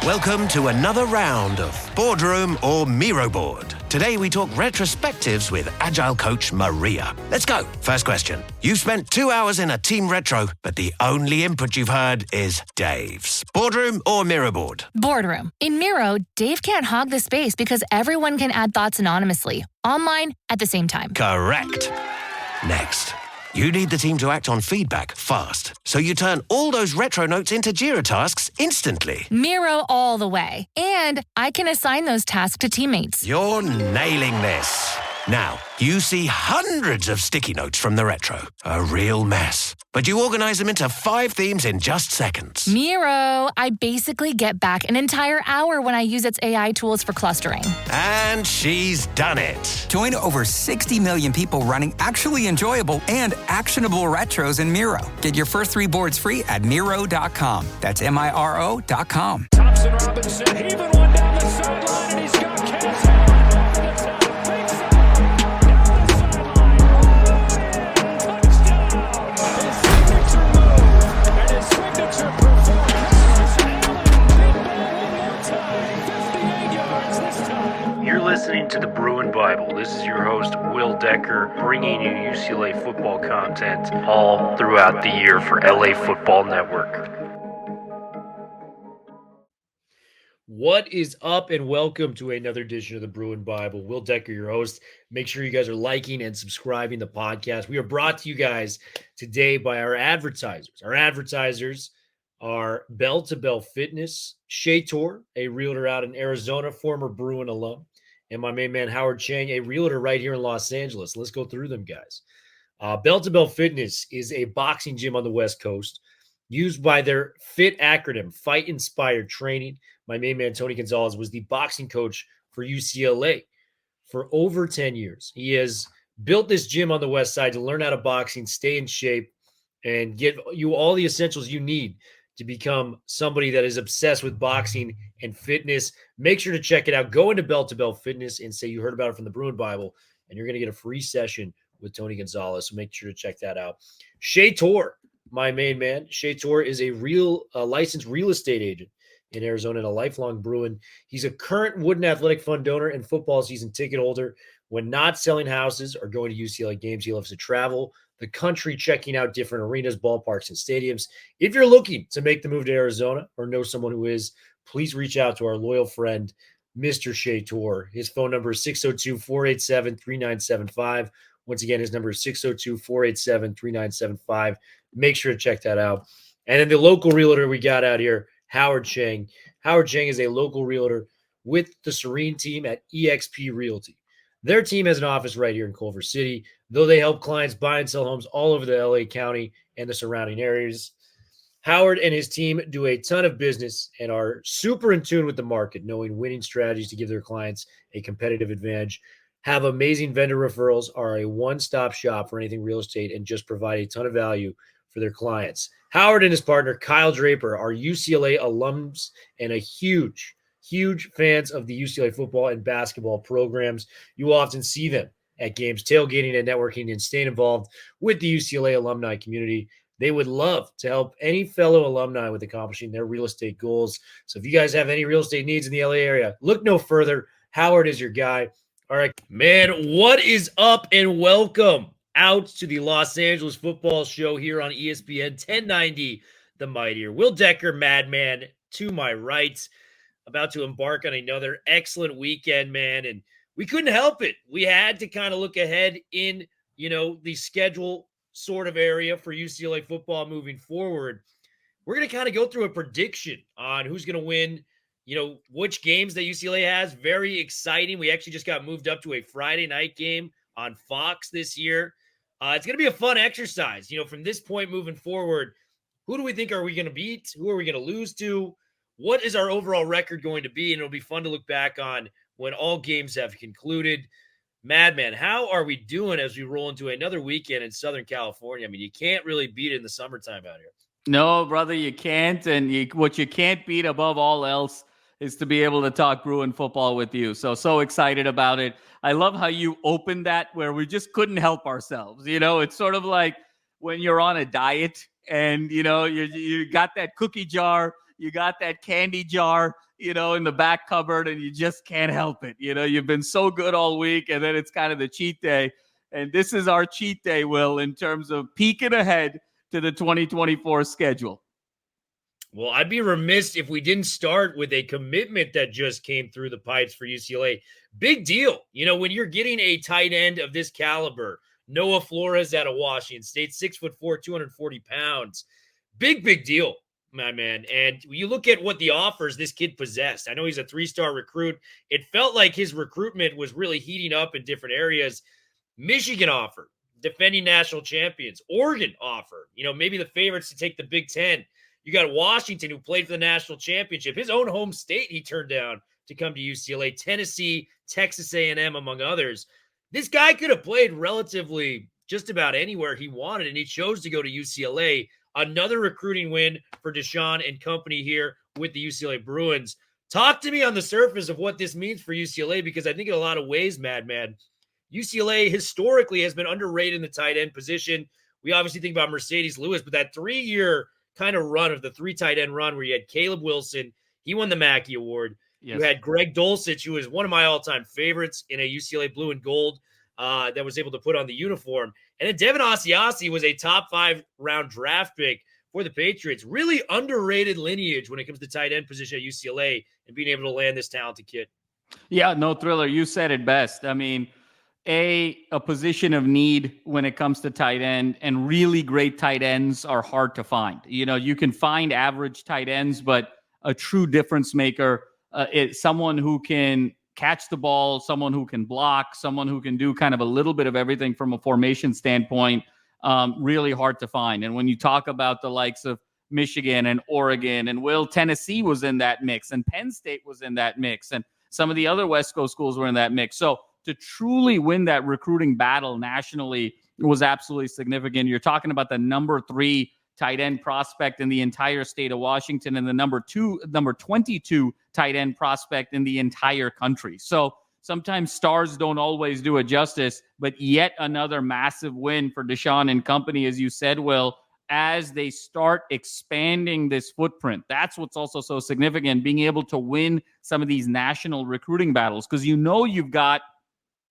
Welcome to another round of Boardroom or Miro Board. Today we talk retrospectives with Agile coach Maria. Let's go. First question. You've spent 2 hours in a team retro, but the only input you've heard is Dave's. Boardroom or Miro Board? Boardroom. In Miro, Dave can't hog the space because everyone can add thoughts anonymously, online at the same time. Correct. Next. You need the team to act on feedback fast, so you turn all those retro notes into Jira tasks instantly. Miro all the way. And I can assign those tasks to teammates. You're nailing this. Now, you see hundreds of sticky notes from the retro. A real mess. But you organize them into 5 themes in just seconds. Miro, I basically get back an entire hour when I use its AI tools for clustering. And she's done it. Join over 60 million people running actually enjoyable and actionable retros in Miro. Get your first 3 boards free at Miro.com. That's Miro.com. Thompson Robinson heaving one down the sideline, and he's got Cass. You're listening to the Bruin Bible. This is your host, Will Decker, bringing you UCLA football content all throughout the year for LA Football Network. What is up, and welcome to another edition of the Bruin Bible. Will Decker, your host. Make sure you guys are liking and subscribing the podcast. We are brought to you guys today by our advertisers. Our advertisers are Bell to Bell Fitness, Shea Tor, a realtor out in Arizona, former Bruin alum, and my main man, Howard Chang, a realtor right here in Los Angeles. Let's go through them, guys. Bell to Bell Fitness is a boxing gym on the West Coast used by their FIT acronym, Fight Inspired Training. My main man, Tony Gonzalez, was the boxing coach for UCLA for over 10 years. He has built this gym on the West Side to learn how to boxing, stay in shape, and get you all the essentials you need to become somebody that is obsessed with boxing and fitness. Make sure to check it out. Go into Bell to Bell Fitness and say you heard about it from the Bruin Bible, and you're going to get a free session with Tony Gonzalez. So make sure to check that out. Shea Tor, my main man. Shea Tor is a licensed real estate agent in Arizona and a lifelong Bruin. He's a current Wooden Athletic Fund donor and football season ticket holder. When not selling houses or going to UCLA games, he loves to travel the country, checking out different arenas, ballparks, and stadiums. If you're looking to make the move to Arizona or know someone who is, please reach out to our loyal friend, Mr. Shea Tor. His phone number is 602-487-3975. Once again, his number is 602-487-3975. Make sure to check that out. And then the local realtor we got out here, Howard Chang. Howard Chang is a local realtor with the Serene team at eXp Realty. Their team has an office right here in Culver City, though they help clients buy and sell homes all over the LA County and the surrounding areas. Howard and his team do a ton of business and are super in tune with the market, knowing winning strategies to give their clients a competitive advantage, have amazing vendor referrals, are a one-stop shop for anything real estate, and just provide a ton of value for their clients. Howard and his partner, Kyle Draper, are UCLA alums and a huge fans of the UCLA football and basketball programs. You will often see them at games, tailgating and networking, and staying involved with the UCLA alumni community. They would love to help any fellow alumni with accomplishing their real estate goals. So if you guys have any real estate needs in the LA area, look no further. Howard is your guy. All right, man, what is up, and welcome out to the Los Angeles football show here on ESPN 1090, the mightier. Will Decker, madman, to my right, about to embark on another excellent weekend, man, and we couldn't help it. We had to kind of look ahead in, the schedule sort of area for UCLA football moving forward. We're going to kind of go through a prediction on who's going to win, which games that UCLA has. Very exciting. We actually just got moved up to a Friday night game on Fox this year. It's going to be a fun exercise. From this point moving forward, who do we think are we going to beat? Who are we going to lose to? What is our overall record going to be? And it'll be fun to look back on when all games have concluded. Madman, how are we doing as we roll into another weekend in Southern California? I mean, you can't really beat it in the summertime out here. No, brother, you can't. And what you can't beat above all else is to be able to talk Bruin football with you. So excited about it. I love how you opened that where we just couldn't help ourselves. It's sort of like when you're on a diet and, you got that cookie jar you got that candy jar, in the back cupboard, and you just can't help it. You've been so good all week, and then it's kind of the cheat day. And this is our cheat day, Will, in terms of peeking ahead to the 2024 schedule. Well, I'd be remiss if we didn't start with a commitment that just came through the pipes for UCLA. Big deal. When you're getting a tight end of this caliber, Noah Flores out of Washington State, 6'4", 240 pounds. Big deal, my man. And you look at what the offers this kid possessed. I know he's a 3-star recruit. It felt like his recruitment was really heating up in different areas. Michigan offer, defending national champions. Oregon offer, maybe the favorites to take the Big Ten. You got Washington, who played for the national championship. His own home state he turned down to come to UCLA. Tennessee, Texas A&M, among others. This guy could have played relatively just about anywhere he wanted, and he chose to go to UCLA. Another recruiting win for Deshaun and company here with the UCLA Bruins. Talk to me on the surface of what this means for UCLA, because I think in a lot of ways, Madman, UCLA historically has been underrated in the tight end position. We obviously think about Mercedes Lewis, but that 3-year kind of run of the 3 tight end run where you had Caleb Wilson, he won the Mackey Award. Yes. You had Greg Dulcich, who is one of my all-time favorites in a UCLA blue and gold that was able to put on the uniform. And then Devin Asiasi was a top 5 round draft pick for the Patriots. Really underrated lineage when it comes to tight end position at UCLA and being able to land this talented kid. Yeah, no, Thriller, you said it best. I mean, a position of need when it comes to tight end, and really great tight ends are hard to find. You can find average tight ends, but a true difference maker is someone who can catch the ball, someone who can block, someone who can do kind of a little bit of everything from a formation standpoint. Really hard to find. And when you talk about the likes of Michigan and Oregon and Tennessee was in that mix, and Penn State was in that mix, and some of the other West Coast schools were in that mix. So to truly win that recruiting battle nationally was absolutely significant. You're talking about the number 3 tight end prospect in the entire state of Washington and the number 22 tight end prospect in the entire country. So sometimes stars don't always do it justice, but yet another massive win for Deshaun and company, as you said, Will, as they start expanding this footprint. That's what's also so significant, being able to win some of these national recruiting battles, because you've got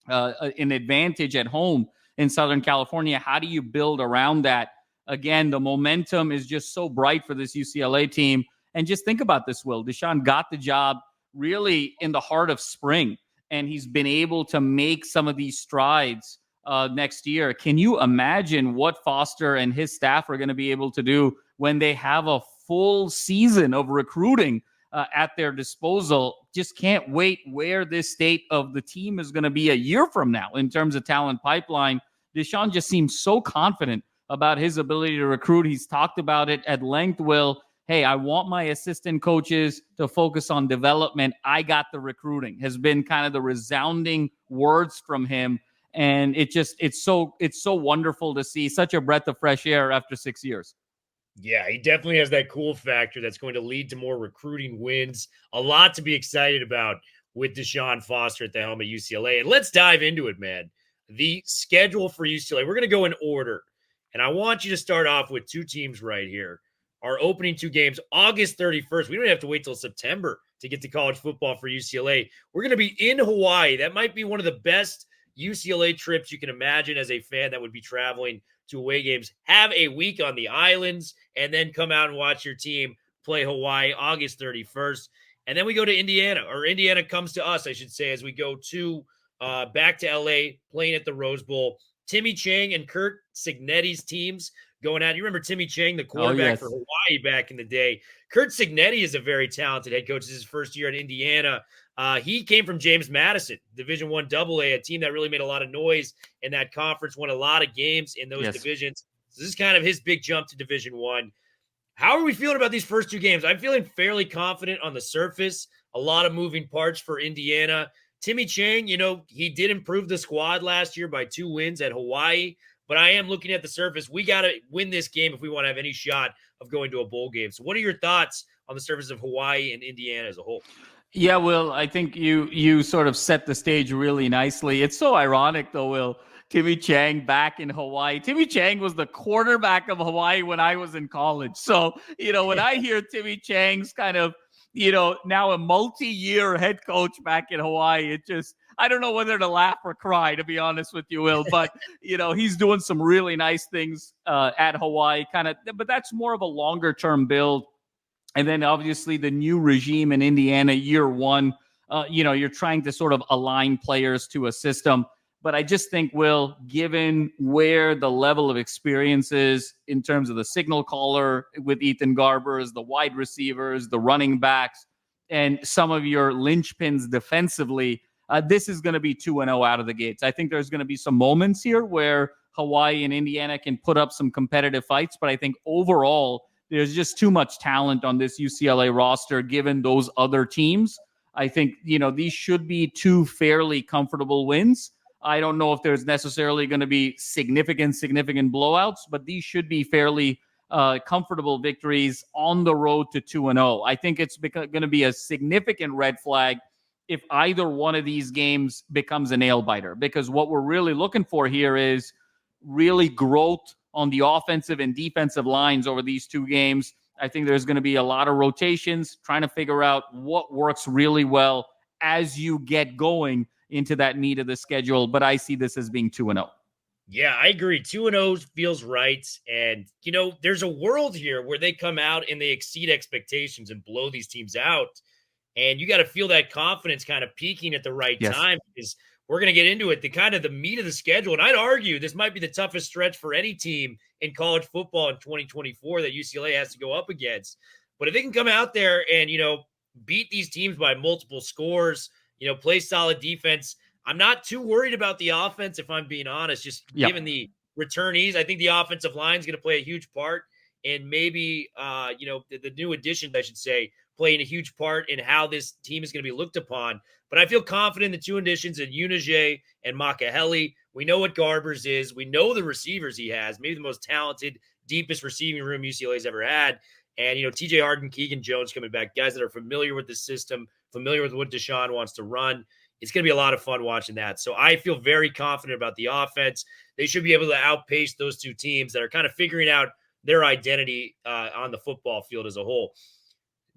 an advantage at home in Southern California. How do you build around that? Again, the momentum is just so bright for this UCLA team. And just think about this, Will. Deshaun got the job really in the heart of spring, and he's been able to make some of these strides next year. Can you imagine what Foster and his staff are going to be able to do when they have a full season of recruiting at their disposal? Just can't wait where this state of the team is going to be a year from now in terms of talent pipeline. Deshaun just seems so confident about his ability to recruit. He's talked about it at length, Will. Hey, I want my assistant coaches to focus on development. I got the recruiting, has been kind of the resounding words from him. And it's so wonderful to see such a breath of fresh air after 6 years. Yeah, he definitely has that cool factor that's going to lead to more recruiting wins. A lot to be excited about with Deshaun Foster at the helm at UCLA. And let's dive into it, man. The schedule for UCLA, we're going to go in order. And I want you to start off with 2 teams right here. Our opening 2 games, August 31st. We don't have to wait till September to get to college football for UCLA. We're going to be in Hawaii. That might be one of the best UCLA trips you can imagine as a fan that would be traveling to away games. Have a week on the islands and then come out and watch your team play Hawaii August 31st. And then we go to Indiana, or Indiana comes to us, I should say, as we go to back to LA, playing at the Rose Bowl. Timmy Chang and Kurt Cignetti's teams going out. You remember Timmy Chang, the quarterback for Hawaii back in the day. Kurt Cignetti is a very talented head coach. This is his first year at Indiana. He came from James Madison, Division I AA, a team that really made a lot of noise in that conference, won a lot of games in those divisions. So this is kind of his big jump to Division I. How are we feeling about these first 2 games? I'm feeling fairly confident on the surface. A lot of moving parts for Indiana. Timmy Chang, he did improve the squad last year by 2 wins at Hawaii, but I am looking at the surface. We got to win this game if we want to have any shot of going to a bowl game. So what are your thoughts on the surface of Hawaii and Indiana as a whole? Yeah, Will, I think you sort of set the stage really nicely. It's so ironic, though, Will. Timmy Chang back in Hawaii. Timmy Chang was the quarterback of Hawaii when I was in college. So, when I hear Timmy Chang's kind of, now a multi-year head coach back in Hawaii, I don't know whether to laugh or cry, to be honest with you, Will. But, he's doing some really nice things at Hawaii, but that's more of a longer-term build. And then obviously the new regime in Indiana, year one, you're trying to sort of align players to a system. But I just think, Will, given where the level of experience is in terms of the signal caller with Ethan Garbers, the wide receivers, the running backs, and some of your linchpins defensively, this is going to be 2-0 out of the gates. I think there's going to be some moments here where Hawaii and Indiana can put up some competitive fights. But I think overall, there's just too much talent on this UCLA roster, given those other teams. I think, these should be two fairly comfortable wins. I don't know if there's necessarily going to be significant blowouts, but these should be fairly comfortable victories on the road to 2-0. I think it's going to be a significant red flag if either one of these games becomes a nail biter, because what we're really looking for here is really growth on the offensive and defensive lines over these two games. I think there's going to be a lot of rotations, trying to figure out what works really well as you get going into that meat of the schedule. But I see this as being 2-0. Yeah, I agree. 2-0 feels right. And, there's a world here where they come out and they exceed expectations and blow these teams out. And you got to feel that confidence kind of peaking at the right time, because we're going to get into it, the meat of the schedule. And I'd argue this might be the toughest stretch for any team in college football in 2024 that UCLA has to go up against. But if they can come out there and, beat these teams by multiple scores, play solid defense, I'm not too worried about the offense, if I'm being honest, given the returnees. I think the offensive line is going to play a huge part, and maybe, the new additions, I should say, playing a huge part in how this team is going to be looked upon. But I feel confident in the two additions in Unije and Makaheli. We know what Garbers is. We know the receivers he has, maybe the most talented, deepest receiving room UCLA's ever had. And, TJ Harden, Keegan Jones coming back, guys that are familiar with the system, familiar with what Deshaun wants to run. It's going to be a lot of fun watching that. So I feel very confident about the offense. They should be able to outpace those two teams that are kind of figuring out their identity on the football field as a whole.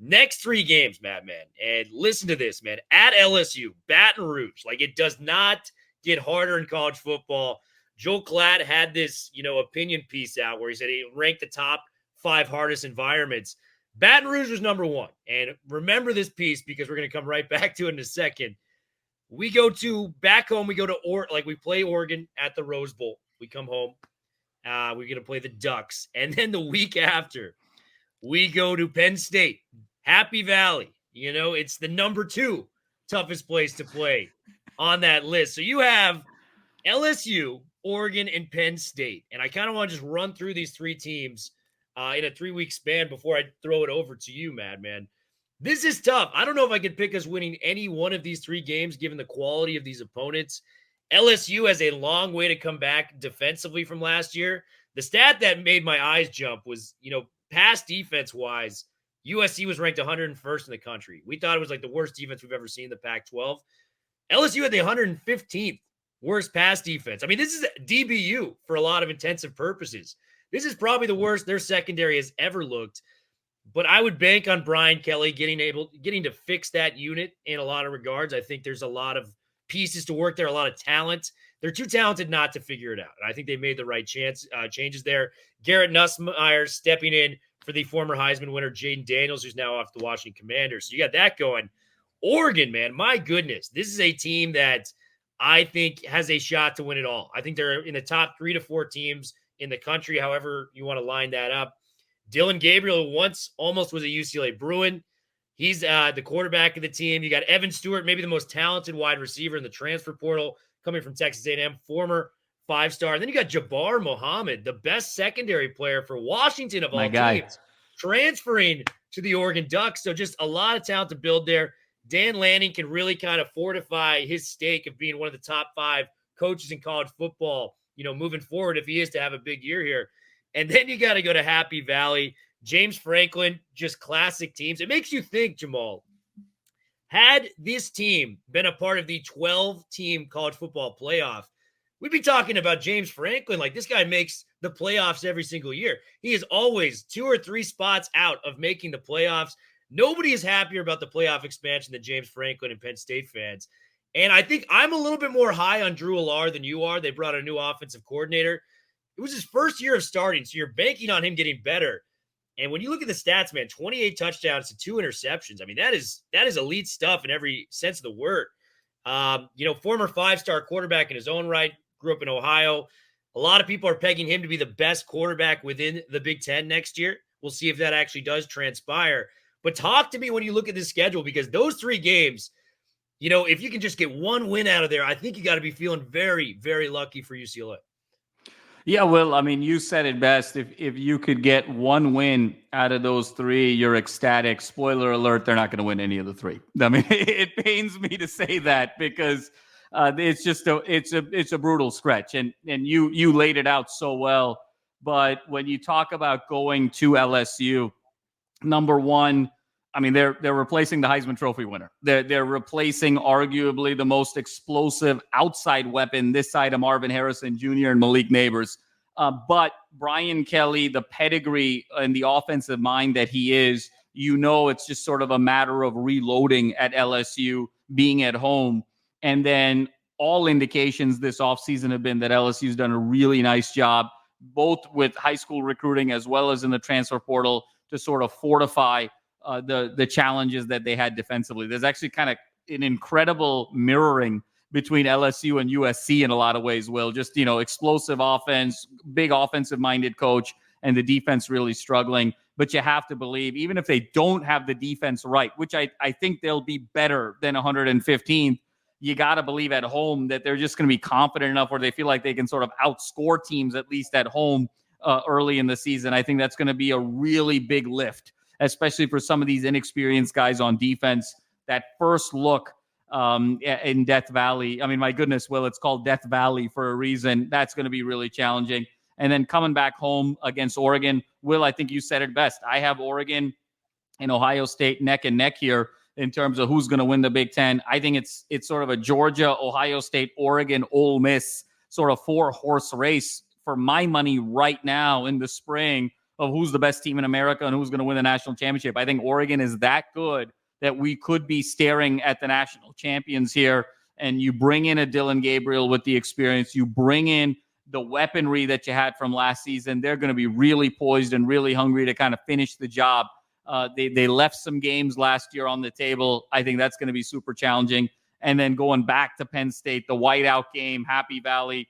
Next three games, Madman, and listen to this, man. At LSU, Baton Rouge, it does not get harder in college football. Joel Klatt had this, opinion piece out where he said he ranked the top 5 hardest environments. Baton Rouge was number 1. And remember this piece, because we're going to come right back to it in a second. We go back home. We go to we play Oregon at the Rose Bowl. We come home. We're going to play the Ducks. And then the week after, we go to Penn State, Happy Valley. It's the number 2 toughest place to play on that list. So you have LSU, Oregon, and Penn State. And I kind of want to just run through these three teams in a 3-week span before I throw it over to you, Madman. This is tough. I don't know if I could pick us winning any one of these 3 games, given the quality of these opponents. LSU has a long way to come back defensively from last year. The stat that made my eyes jump was, pass defense-wise, USC was ranked 101st in the country. We thought it was the worst defense we've ever seen in the Pac-12. LSU had the 115th worst pass defense. I mean, this is DBU for a lot of intensive purposes. This is probably the worst their secondary has ever looked. But I would bank on Brian Kelly getting to fix that unit in a lot of regards. I think there's a lot of pieces to work there, a lot of talent. They're too talented not to figure it out. And I think they made the right changes there. Garrett Nussmeier stepping in for the former Heisman winner, Jaden Daniels, who's now off the Washington Commanders. So you got that going. Oregon, man, my goodness. This is a team that I think has a shot to win it all. I think they're in the top 3 to 4 teams in the country, however you want to line that up. Dylan Gabriel, who once almost was a UCLA Bruin. He's the quarterback of the team. You got Evan Stewart, maybe the most talented wide receiver in the transfer portal, coming from Texas A&M, former 5-star. And then you got Jabbar Muhammad, the best secondary player for Washington of all teams, transferring to the Oregon Ducks. So just a lot of talent to build there. Dan Lanning can really kind of fortify his stake of being one of the top 5 coaches in college football, moving forward if he is to have a big year here. And then you got to go to Happy Valley. James Franklin, just classic teams. It makes you think, Jamal, had this team been a part of the 12-team college football playoff, we'd be talking about James Franklin. Like, this guy makes the playoffs every single year. He is always 2 or 3 spots out of making the playoffs. Nobody is happier about the playoff expansion than James Franklin and Penn State fans. And I think I'm a little bit more high on Drew Allar than you are. They brought a new offensive coordinator. It was his first year of starting, so you're banking on him getting better. And when you look at the stats, man, 28 touchdowns to 2 interceptions. I mean, that is elite stuff in every sense of the word. Former 5-star quarterback in his own right, grew up in Ohio. A lot of people are pegging him to be the best quarterback within the Big Ten next year. We'll see if that actually does transpire. But talk to me when you look at this schedule, because those 3 games, if you can just get one win out of there, I think you got to be feeling very, very lucky for UCLA. Yeah, well, I mean, you said it best. If you could get one win out of those 3, you're ecstatic. Spoiler alert, they're not going to win any of the 3. I mean, it pains me to say that because it's just it's a brutal stretch, and you laid it out so well. But when you talk about going to LSU, number one, I mean, they're replacing the Heisman Trophy winner. They're replacing arguably the most explosive outside weapon this side of Marvin Harrison Jr. and Malik Neighbors. But Brian Kelly, the pedigree and the offensive mind that he is, it's just sort of a matter of reloading at LSU, being at home. And then all indications this offseason have been that LSU's done a really nice job, both with high school recruiting as well as in the transfer portal, to sort of fortify the challenges that they had defensively. There's actually kind of an incredible mirroring between LSU and USC in a lot of ways, Will. Just, explosive offense, big offensive-minded coach, and the defense really struggling. But you have to believe, even if they don't have the defense right, which I think they'll be better than 115th, you got to believe at home that they're just going to be confident enough where they feel like they can sort of outscore teams, at least at home, early in the season. I think that's going to be a really big lift, especially for some of these inexperienced guys on defense. That first look in Death Valley, I mean, my goodness, Will, it's called Death Valley for a reason. That's going to be really challenging. And then coming back home against Oregon, Will, I think you said it best. I have Oregon and Ohio State neck and neck here in terms of who's going to win the Big Ten. I think it's sort of a Georgia, Ohio State, Oregon, Ole Miss sort of 4-horse race for my money right now in the spring of who's the best team in America and who's going to win the national championship. I think Oregon is that good that we could be staring at the national champions here. And you bring in a Dylan Gabriel with the experience. You bring in the weaponry that you had from last season. They're going to be really poised and really hungry to kind of finish the job. They left some games last year on the table. I think that's going to be super challenging. And then going back to Penn State, the whiteout game, Happy Valley.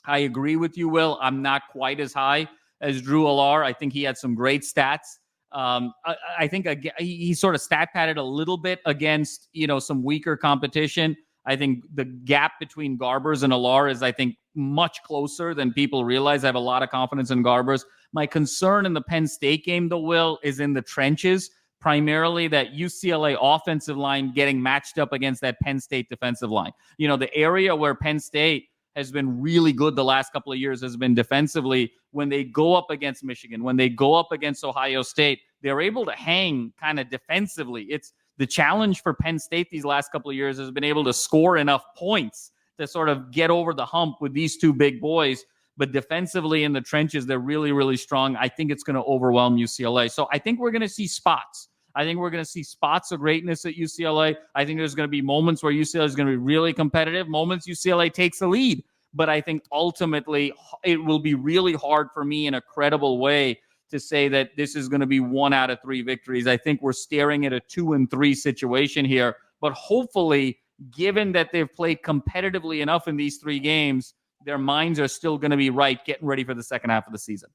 I agree with you, Will. I'm not quite as high as Drew Allar. I think he had some great stats. I think he sort of stat padded a little bit against, some weaker competition. I think the gap between Garbers and Allar is, I think, much closer than people realize. I have a lot of confidence in Garbers. My concern in the Penn State game, though, Will, is in the trenches, primarily that UCLA offensive line getting matched up against that Penn State defensive line. The area where Penn State has been really good the last couple of years has been defensively. When they go up against Michigan, when they go up against Ohio State, they're able to hang kind of defensively. It's the challenge for Penn State these last couple of years has been able to score enough points to sort of get over the hump with these two big boys. But defensively in the trenches, they're really, really strong. I think it's going to overwhelm UCLA. So I think we're going to see spots. I think we're going to see spots of greatness at UCLA. I think there's going to be moments where UCLA is going to be really competitive, moments UCLA takes the lead. But I think ultimately it will be really hard for me in a credible way to say that this is going to be 1 out of 3 victories. I think we're staring at a 2-3 situation here. But hopefully, given that they've played competitively enough in these 3 games, their minds are still going to be right, getting ready for the second half of the season.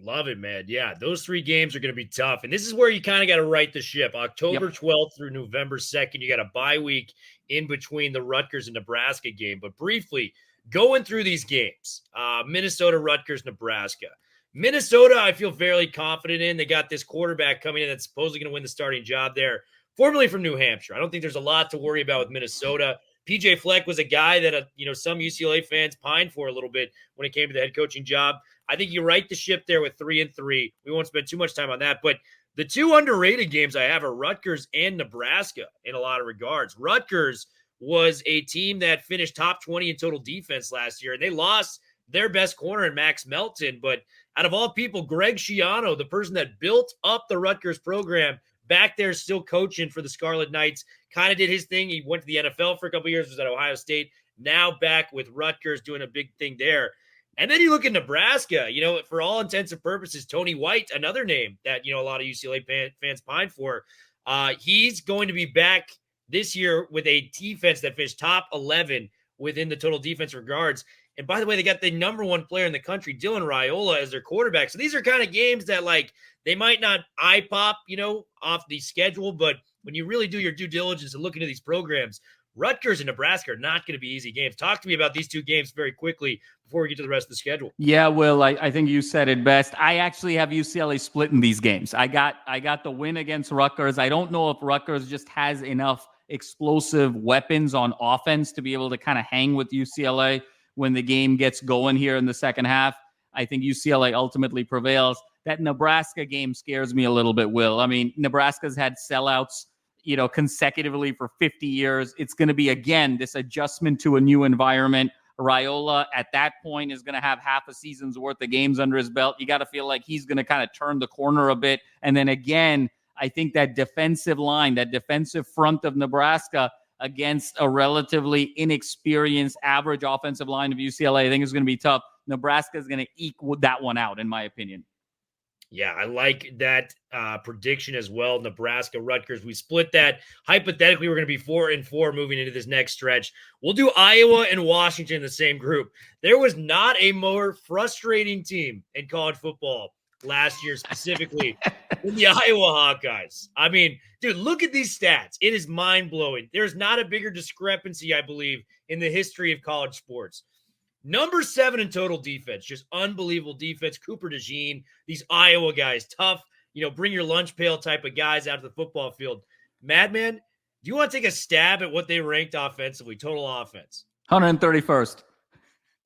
Love it, man. Yeah, those 3 games are going to be tough. And this is where you kind of got to right the ship. October 12th through November 2nd, you got a bye week in between the Rutgers and Nebraska game. But briefly, going through these games, Minnesota, Rutgers, Nebraska. Minnesota, I feel fairly confident in. They got this quarterback coming in that's supposedly going to win the starting job there, formerly from New Hampshire. I don't think there's a lot to worry about with Minnesota. PJ Fleck was a guy that, some UCLA fans pined for a little bit when it came to the head coaching job. I think you right the ship there with 3-3. We won't spend too much time on that. But the 2 underrated games I have are Rutgers and Nebraska in a lot of regards. Rutgers was a team that finished top 20 in total defense last year, and they lost their best corner in Max Melton. But out of all people, Greg Schiano, the person that built up the Rutgers program, back there still coaching for the Scarlet Knights, kind of did his thing. He went to the NFL for a couple of years, was at Ohio State, now back with Rutgers doing a big thing there. And then you look at Nebraska, for all intents and purposes, Tony White, another name that, a lot of UCLA fans pine for. He's going to be back this year with a defense that finished top 11 within the total defense regards. And by the way, they got the number one player in the country, Dylan Raiola, as their quarterback. So these are kind of games that, they might not eye pop, off the schedule, but when you really do your due diligence and look into these programs, Rutgers and Nebraska are not going to be easy games. Talk to me about these two games very quickly before we get to the rest of the schedule. Yeah, Will, I think you said it best. I actually have UCLA split in these games. I got the win against Rutgers. I don't know if Rutgers just has enough explosive weapons on offense to be able to kind of hang with UCLA when the game gets going here in the second half. I think UCLA ultimately prevails. That Nebraska game scares me a little bit, Will. I mean, Nebraska's had sellouts, consecutively for 50 years. It's going to be, again, this adjustment to a new environment. Raiola at that point is going to have half a season's worth of games under his belt. You got to feel like he's going to kind of turn the corner a bit. And then again, I think that defensive line, that defensive front of Nebraska against a relatively inexperienced average offensive line of UCLA, I think is going to be tough. Nebraska is going to eke that one out, in my opinion. Yeah, I like that prediction as well. Nebraska, Rutgers. We split that. Hypothetically, we're going to be 4-4 moving into this next stretch. We'll do Iowa and Washington in the same group. There was not a more frustrating team in college football last year, specifically than the Iowa Hawkeyes. I mean, dude, look at these stats. It is mind-blowing. There's not a bigger discrepancy, I believe, in the history of college sports. Number 7 in total defense, just unbelievable defense. Cooper DeJean, these Iowa guys, tough, bring your lunch pail type of guys out to the football field. Madman, do you want to take a stab at what they ranked offensively, total offense? 131st.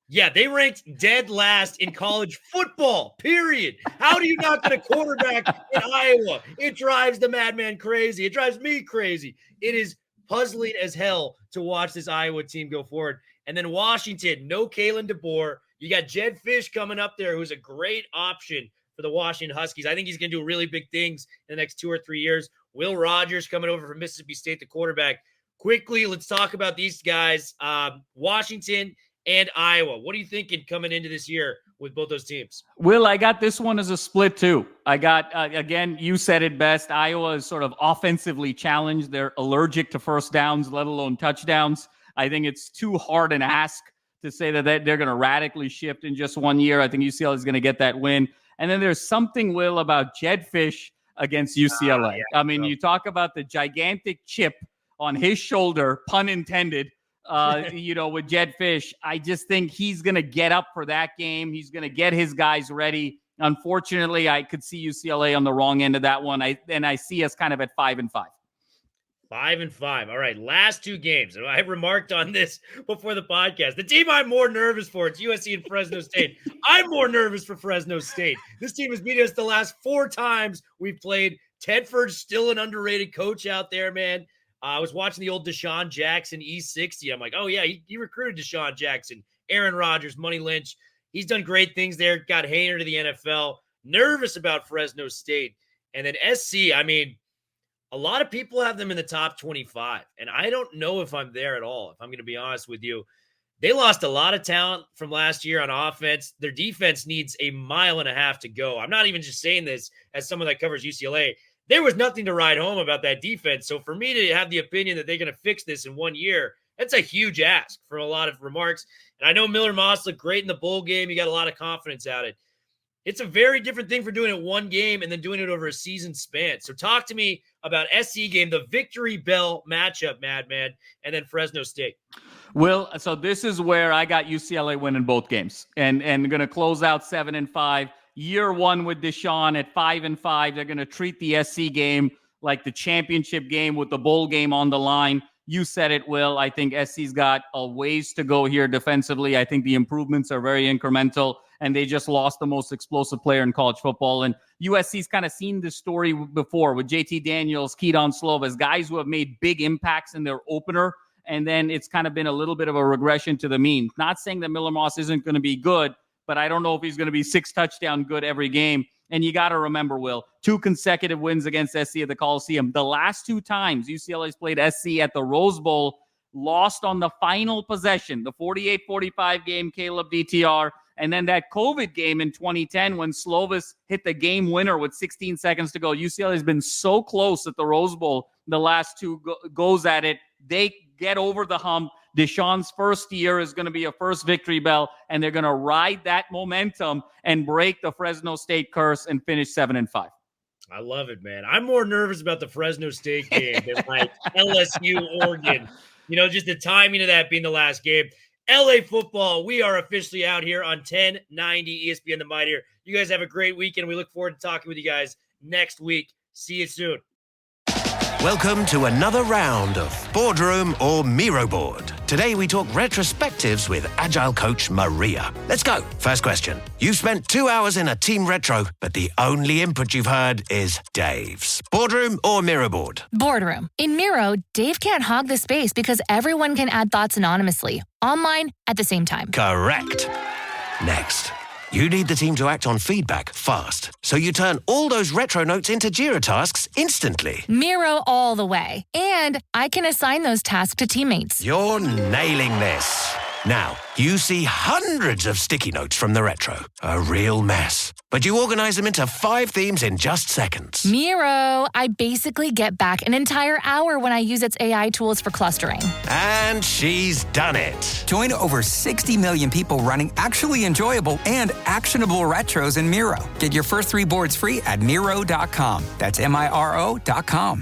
Yeah, they ranked dead last in college football, period. How do you not get a quarterback in Iowa? It drives the madman crazy. It drives me crazy. It is puzzling as hell to watch this Iowa team go forward. And then Washington, no Kalen DeBoer. You got Jed Fish coming up there, who's a great option for the Washington Huskies. I think he's going to do really big things in the next 2 or 3 years. Will Rogers coming over from Mississippi State, the quarterback. Quickly, let's talk about these guys, Washington and Iowa. What are you thinking coming into this year with both those teams? Will, I got this one as a split too. I got, again, you said it best. Iowa is sort of offensively challenged. They're allergic to first downs, let alone touchdowns. I think it's too hard an ask to say that they're going to radically shift in just 1 year. I think UCLA is going to get that win. And then there's something, Will, about Jed Fish against UCLA. I mean, you talk about the gigantic chip on his shoulder, pun intended, with Jed Fish. I just think he's going to get up for that game. He's going to get his guys ready. Unfortunately, I could see UCLA on the wrong end of that one. I see us kind of at 5-5. 5-5. All right, last 2 games. I remarked on this before the podcast. The team I'm more nervous for, it's USC and Fresno State. I'm more nervous for Fresno State. This team has beaten us the last 4 times we've played. Tedford's still an underrated coach out there, man. I was watching the old Deshaun Jackson E60. I'm like, oh, yeah, he recruited Deshaun Jackson, Aaron Rodgers, Money Lynch. He's done great things there, got Hainer to the NFL. Nervous about Fresno State. And then SC, I mean, a lot of people have them in the top 25, and I don't know if I'm there at all, if I'm going to be honest with you. They lost a lot of talent from last year on offense. Their defense needs a 1.5 miles to go. I'm not even just saying this as someone that covers UCLA. There was nothing to write home about that defense. So for me to have the opinion that they're going to fix this in 1 year, that's a huge ask for a lot of remarks. And I know Miller Moss looked great in the bowl game. You got a lot of confidence out of it. It's a very different thing for doing it one game and then doing it over a season span. So talk to me about SC game, the Victory Bell matchup, Madman, and then Fresno State. Will, so this is where I got UCLA winning both games and going to close out 7-5. Year 1 with Deshaun at 5-5. They're going to treat the SC game like the championship game with the bowl game on the line. You said it, Will. I think SC's got a ways to go here defensively. I think the improvements are very incremental, and they just lost the most explosive player in college football. And USC's kind of seen this story before with JT Daniels, Keaton Slovis, guys who have made big impacts in their opener and then it's kind of been a little bit of a regression to the mean. Not saying that Miller Moss isn't going to be good, but I don't know if he's going to be 6 touchdown good every game. And you got to remember, Will, 2 consecutive wins against SC at the Coliseum. The last 2 times UCLA's played SC at the Rose Bowl, lost on the final possession, the 48-45 game, Caleb DTR, and then that COVID game in 2010 when Slovis hit the game winner with 16 seconds to go. UCLA has been so close at the Rose Bowl the last 2 goes at it. They get over the hump. Deshaun's first year is going to be a first victory bell, and they're going to ride that momentum and break the Fresno State curse and finish 7-5. I love it, man. I'm more nervous about the Fresno State game than like LSU, Oregon. Just the timing of that being the last game. LA football, we are officially out here on 1090 ESPN The Mightier. You guys have a great weekend. We look forward to talking with you guys next week. See you soon. Welcome to another round of Boardroom or Miro Board. Today we talk retrospectives with Agile coach Maria. Let's go. First question. You've spent 2 hours in a team retro, but the only input you've heard is Dave's. Boardroom or Miro Board? Boardroom. In Miro, Dave can't hog the space because everyone can add thoughts anonymously, online at the same time. Correct. Next. You need the team to act on feedback fast, so you turn all those retro notes into Jira tasks instantly. Miro all the way. And I can assign those tasks to teammates. You're nailing this. Now, you see hundreds of sticky notes from the retro. A real mess. But you organize them into 5 themes in just seconds. Miro, I basically get back an entire hour when I use its AI tools for clustering. And she's done it. Join over 60 million people running actually enjoyable and actionable retros in Miro. Get your first 3 boards free at Miro.com. That's Miro.com.